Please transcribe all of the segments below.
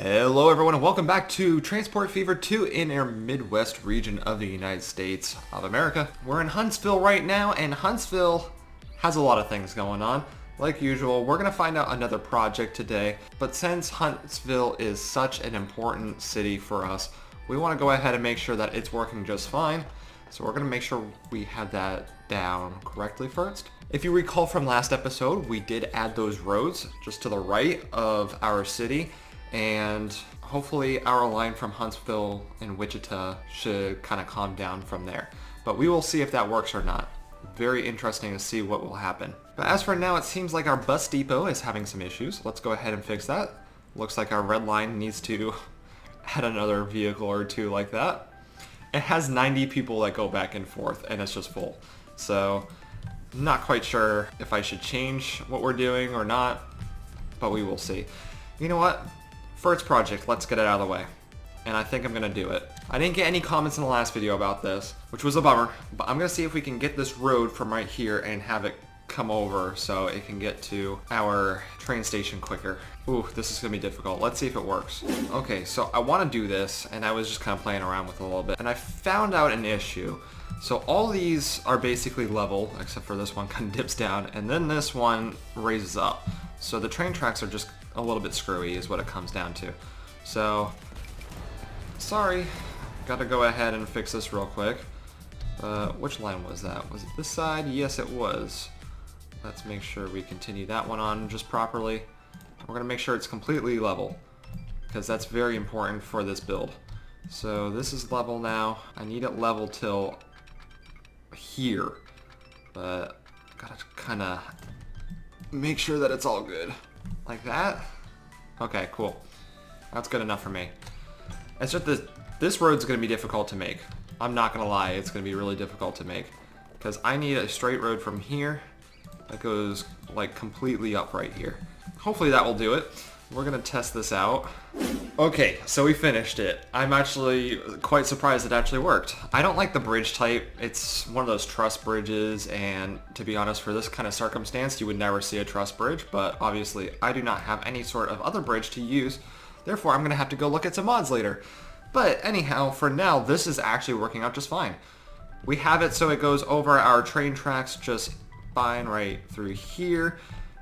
Hello everyone and welcome back to Transport Fever 2 in our Midwest region of the United States of America. We're in Huntsville right now, and Huntsville has a lot of things going on. Like usual, we're going to find out another project today, but since Huntsville is such an important city for us, we want to go ahead and make sure that it's working just fine. So we're going to make sure we have that down correctly first. If you recall from last episode, we did add those roads just to the right of our city, and hopefully our line from Huntsville and Wichita should kind of calm down from there. But we will see if that works or not. Very interesting to see what will happen. But as for now, it seems like our bus depot is having some issues. Let's go ahead and fix that. Looks like our red line needs to add another vehicle or two like that. It has 90 people that go back and forth, and it's just full. So, not quite sure if I should change what we're doing or not, but we will see. You know what? First project, let's get it out of the way. And I think I'm going to do it. I didn't get any comments in the last video about this, which was a bummer, but I'm going to see if we can get this road from right here and have it come over so it can get to our train station quicker. Ooh, this is going to be difficult. Let's see if it works. Okay, so I want to do this, and I was just kind of playing around with it a little bit, and I found out an issue. So all these are basically level, except for this one kind of dips down, and then this one raises up. So the train tracks are just a little bit screwy is what it comes down to. So, sorry, gotta go ahead and fix this real quick. Which line was that? Was it this side? Yes, it was. Let's make sure we continue that one on just properly. We're gonna make sure it's completely level, because that's very important for this build. So this is level now. I need it level till here, but gotta kind of make sure that it's all good. Like that? Okay, cool. That's good enough for me. It's just this road's going to be difficult to make. I'm not going to lie, it's going to be really difficult to make. Because I need a straight road from here that goes like completely up right here. Hopefully that will do it. We're going to test this out. Okay, so we finished it. I'm actually quite surprised it actually worked. I don't like the bridge type. It's one of those truss bridges, and to be honest, for this kind of circumstance, you would never see a truss bridge, but obviously I do not have any sort of other bridge to use. Therefore, I'm going to have to go look at some mods later. But anyhow, for now, this is actually working out just fine. We have it so it goes over our train tracks just fine right through here.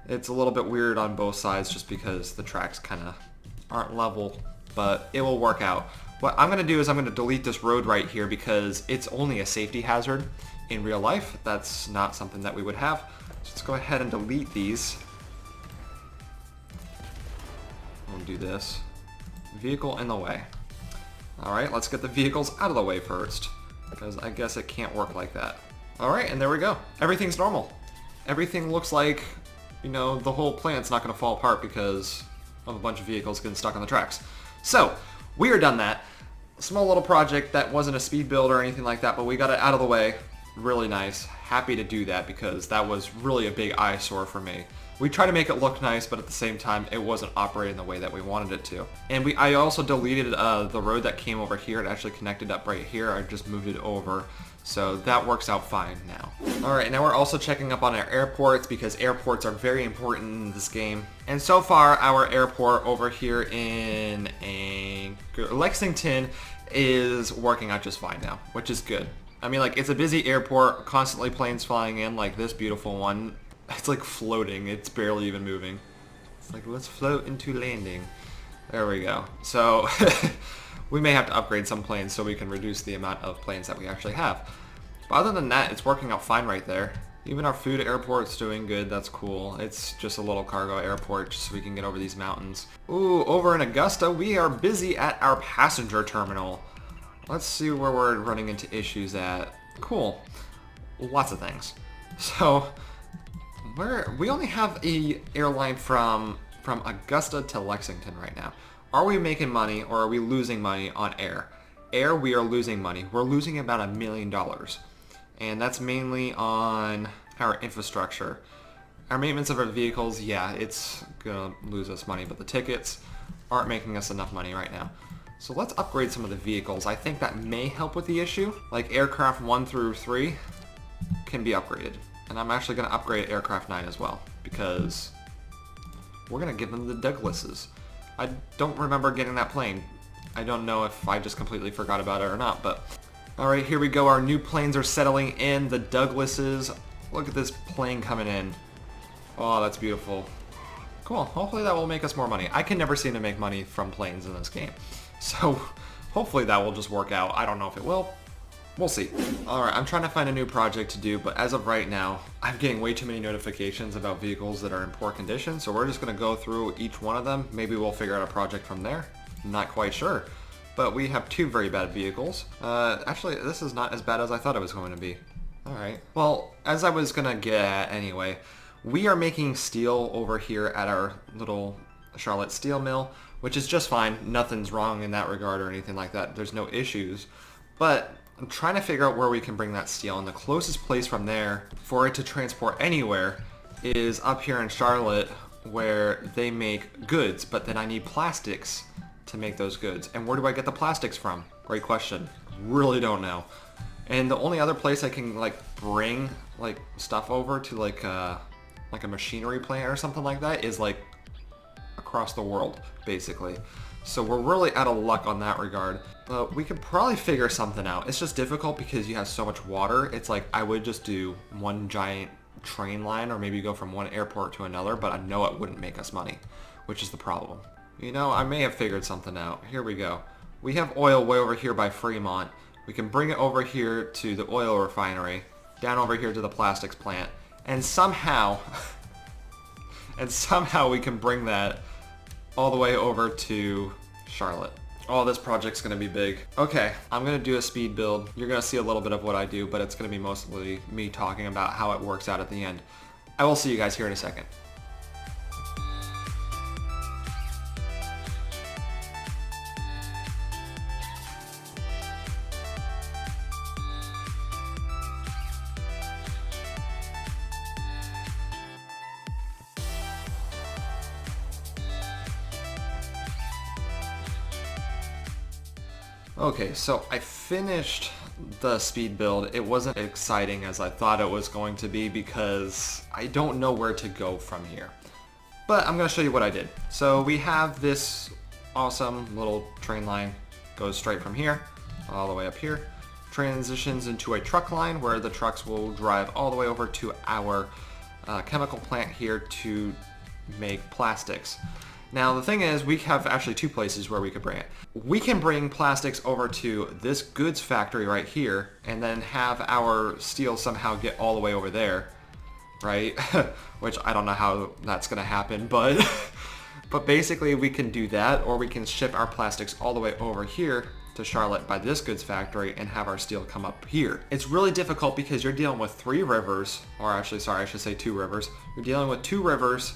It's a little bit weird on both sides just because the tracks kind of aren't level, but it will work out. What I'm going to do is I'm going to delete this road right here because it's only a safety hazard. In real life, that's not something that we would have. So let's go ahead and delete these. We'll do this. Vehicle in the way. Alright, let's get the vehicles out of the way first, because I guess it can't work like that. Alright, and there we go. Everything's normal. Everything looks like, you know, the whole plant's not going to fall apart because of a bunch of vehicles getting stuck on the tracks. So, we are done that. A small little project that wasn't a speed build or anything like that, but we got it out of the way. Really nice. Happy to do that because that was really a big eyesore for me. We tried to make it look nice, but at the same time, it wasn't operating the way that we wanted it to. And I also deleted the road that came over here. It actually connected up right here. I just moved it over. So that works out fine now. Alright, now we're also checking up on our airports because airports are very important in this game. And so far, our airport over here in Lexington is working out just fine now, which is good. I mean, like, it's a busy airport, constantly planes flying in, like this beautiful one. It's like floating, it's barely even moving. It's like, let's float into landing. There we go. So, we may have to upgrade some planes so we can reduce the amount of planes that we actually have. But other than that, it's working out fine right there. Even our food airport's doing good, that's cool. It's just a little cargo airport just so we can get over these mountains. Ooh, over in Augusta, we are busy at our passenger terminal. Let's see where we're running into issues at. Cool. Lots of things. So, we only have a airline from Augusta to Lexington right now. Are we making money or are we losing money on air? Air, we are losing money. We're losing about $1 million. And that's mainly on our infrastructure. Our maintenance of our vehicles, yeah, it's gonna lose us money, but the tickets aren't making us enough money right now. So let's upgrade some of the vehicles. I think that may help with the issue. Like aircraft 1 through 3 can be upgraded. And I'm actually gonna upgrade aircraft 9 as well, because we're gonna give them the Douglases. I don't remember getting that plane. I don't know if I just completely forgot about it or not, but... Alright, here we go. Our new planes are settling in. The Douglases. Look at this plane coming in. Oh, that's beautiful. Cool. Hopefully that will make us more money. I can never seem to make money from planes in this game. So, hopefully that will just work out. I don't know if it will. We'll see. Alright, I'm trying to find a new project to do, but as of right now, I'm getting way too many notifications about vehicles that are in poor condition, so we're just going to go through each one of them. Maybe we'll figure out a project from there. I'm not quite sure. But we have two very bad vehicles. Actually, this is not as bad as I thought it was going to be. Alright. Well, as I was going to get at anyway, we are making steel over here at our little Charlotte steel mill, which is just fine. Nothing's wrong in that regard or anything like that. There's no issues. But I'm trying to figure out where we can bring that steel, and the closest place from there for it to transport anywhere is up here in Charlotte, where they make goods, but then I need plastics to make those goods. And where do I get the plastics from? Great question. Really don't know. And the only other place I can like bring like stuff over to like a machinery plant or something like that is like across the world, basically. So we're really out of luck on that regard. We could probably figure something out. It's just difficult because you have so much water. It's like I would just do one giant train line or maybe go from one airport to another, but I know it wouldn't make us money, which is the problem. You know, I may have figured something out. Here we go. We have oil way over here by Fremont. We can bring it over here to the oil refinery, down over here to the plastics plant, and somehow, we can bring that all the way over to Charlotte. Oh, this project's gonna be big. Okay, I'm gonna do a speed build. You're gonna see a little bit of what I do, but it's gonna be mostly me talking about how it works out at the end. I will see you guys here in a second. Okay, so I finished the speed build. It wasn't exciting as I thought it was going to be because I don't know where to go from here. But I'm going to show you what I did. So we have this awesome little train line, goes straight from here all the way up here, transitions into a truck line where the trucks will drive all the way over to our chemical plant here to make plastics. Now the thing is, we have actually two places where we could bring it. We can bring plastics over to this goods factory right here and then have our steel somehow get all the way over there, right? Which I don't know how that's gonna happen, but but basically we can do that, or we can ship our plastics all the way over here to Charlotte by this goods factory and have our steel come up here. It's really difficult because you're dealing with three rivers, or actually, sorry, I should say two rivers. You're dealing with two rivers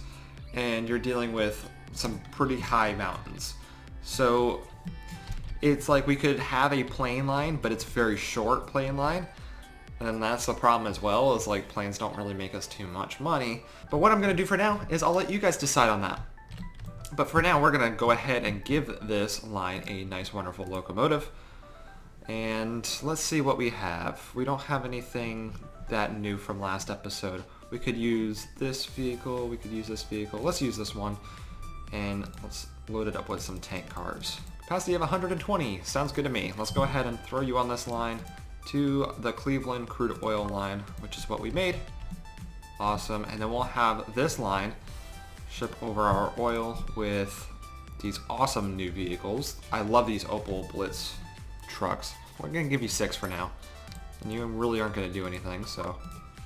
and you're dealing with some pretty high mountains. So it's like we could have a plane line, but it's a very short plane line. And that's the problem as well, is like planes don't really make us too much money. But what I'm gonna do for now is I'll let you guys decide on that. But for now, we're gonna go ahead and give this line a nice, wonderful locomotive. And let's see what we have. We don't have anything that new from last episode. We could use this vehicle, we could use this vehicle. Let's use this one. And let's load it up with some tank cars. Capacity of 120, sounds good to me. Let's go ahead and throw you on this line to the Cleveland crude oil line, which is what we made. Awesome, and then we'll have this line ship over our oil with these awesome new vehicles. I love these Opel Blitz trucks. We're gonna give you 6 for now. And you really aren't gonna do anything, so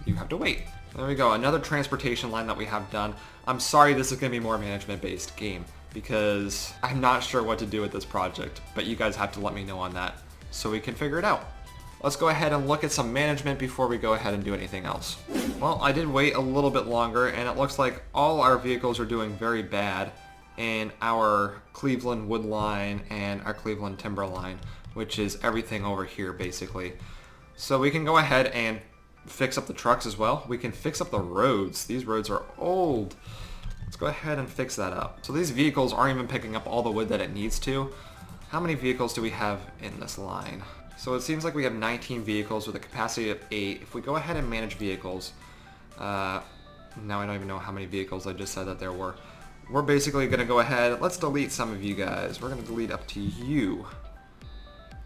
you have to wait. There we go, another transportation line that we have done. I'm sorry this is going to be more management-based game because I'm not sure what to do with this project, but you guys have to let me know on that so we can figure it out. Let's go ahead and look at some management before we go ahead and do anything else. Well, I did wait a little bit longer, and it looks like all our vehicles are doing very bad in our Cleveland wood line and our Cleveland timber line, which is everything over here basically. So we can go ahead and fix up the trucks as well. We can fix up the roads. These roads are old. Let's go ahead and fix that up. So these vehicles aren't even picking up all the wood that it needs to. How many vehicles do we have in this line? So it seems like we have 19 vehicles with a capacity of 8. If we go ahead and manage vehicles, now I don't even know how many vehicles I just said that there were. we're basically going to go ahead. Let's delete some of you guys. We're going to delete up to you.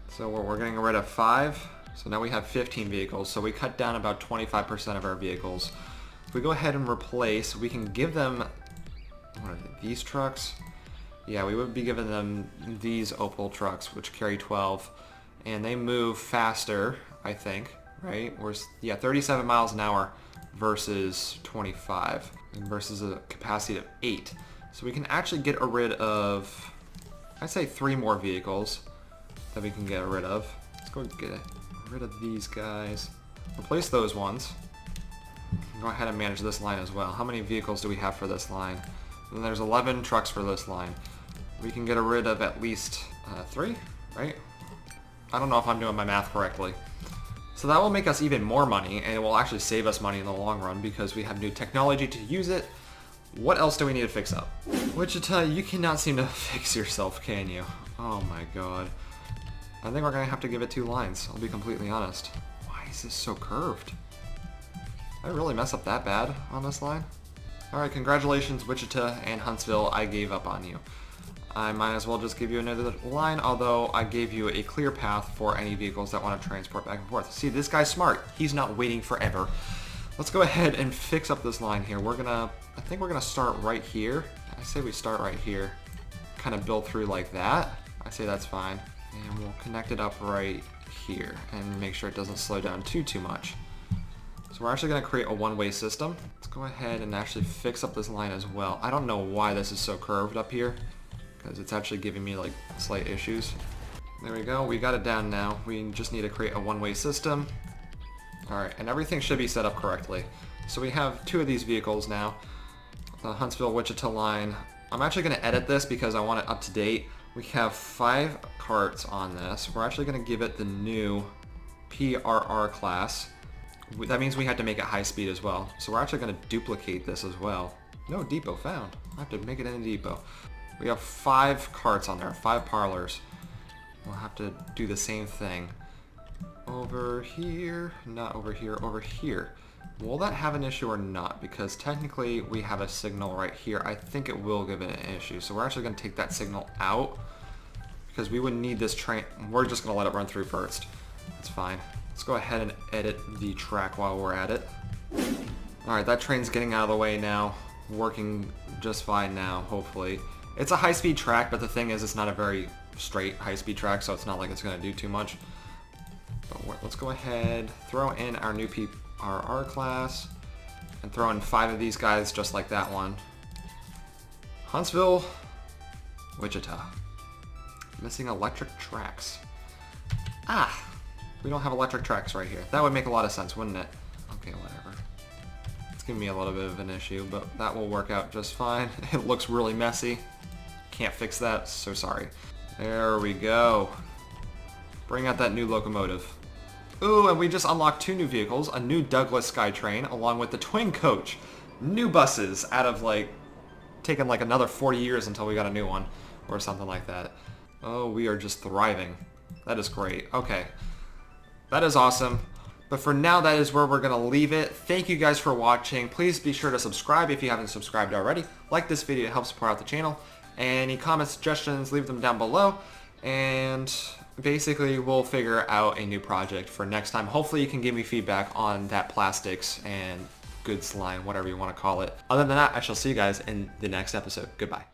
So we're getting rid of 5. So now we have 15 vehicles. So we cut down about 25% of our vehicles. If we go ahead and replace, we can give them, what are they, these trucks? Yeah, we would be giving them these Opel trucks, which carry 12. And they move faster, I think, right? Yeah, 37 miles an hour versus 25, and versus a capacity of 8. So we can actually get rid of, I'd say 3 more vehicles that we can get rid of. Let's go get rid of these guys. Replace those ones. Go ahead and manage this line as well. How many vehicles do we have for this line? And there's 11 trucks for this line. We can get rid of at least 3, right? I don't know if I'm doing my math correctly. So that will make us even more money, and it will actually save us money in the long run because we have new technology to use it. What else do we need to fix up? Wichita, you cannot seem to fix yourself, can you? Oh my god. I think we're going to have to give it 2 lines, I'll be completely honest. Why is this so curved? Did I really mess up that bad on this line? Alright, congratulations Wichita and Huntsville, I gave up on you. I might as well just give you another line, although I gave you a clear path for any vehicles that want to transport back and forth. See, this guy's smart. He's not waiting forever. Let's go ahead and fix up this line here. I think we're gonna start right here. I say we start right here. Kind of build through like that. I say that's fine. And we'll connect it up right here and make sure it doesn't slow down too much. So we're actually gonna create a one-way system. Let's go ahead and actually fix up this line as well. I don't know why this is so curved up here, because it's actually giving me like slight issues. There we go, we got it down now. We just need to create a one-way system. Alright, and everything should be set up correctly. So we have 2 of these vehicles now. The Huntsville-Wichita line. I'm actually going to edit this because I want it up to date. We have 5 carts on this. We're actually going to give it the new PRR class. That means we had to make it high speed as well. So we're actually going to duplicate this as well. No depot found. I have to make it in a depot. We have 5 carts on there, 5 parlors. We'll have to do the same thing. Over here, not over here, over here. Will that have an issue or not? Because technically we have a signal right here. I think it will give it an issue. So we're actually going to take that signal out because we wouldn't need this train. We're just going to let it run through first. That's fine. Let's go ahead and edit the track while we're at it. Alright, that train's getting out of the way now. Working just fine now, hopefully. It's a high-speed track, but the thing is it's not a very straight high-speed track, so it's not like it's going to do too much. But let's go ahead, throw in our new PRR class, and throw in 5 of these guys just like that one. Huntsville, Wichita. Missing electric tracks. Ah! We don't have electric tracks right here. That would make a lot of sense, wouldn't it? Okay, whatever. It's giving me a little bit of an issue, but that will work out just fine. It looks really messy. Can't fix that, so sorry. There we go. Bring out that new locomotive. Ooh, and we just unlocked 2 new vehicles, a new Douglas SkyTrain, along with the twin coach. New buses out of taking another 40 years until we got a new one, or something like that. Oh, we are just thriving. That is great. Okay. That is awesome. But for now, that is where we're going to leave it. Thank you guys for watching. Please be sure to subscribe if you haven't subscribed already. Like this video, it helps support out the channel. Any comments, suggestions, leave them down below. And basically, we'll figure out a new project for next time. Hopefully, you can give me feedback on that plastics and goods line, whatever you want to call it. Other than that, I shall see you guys in the next episode. Goodbye.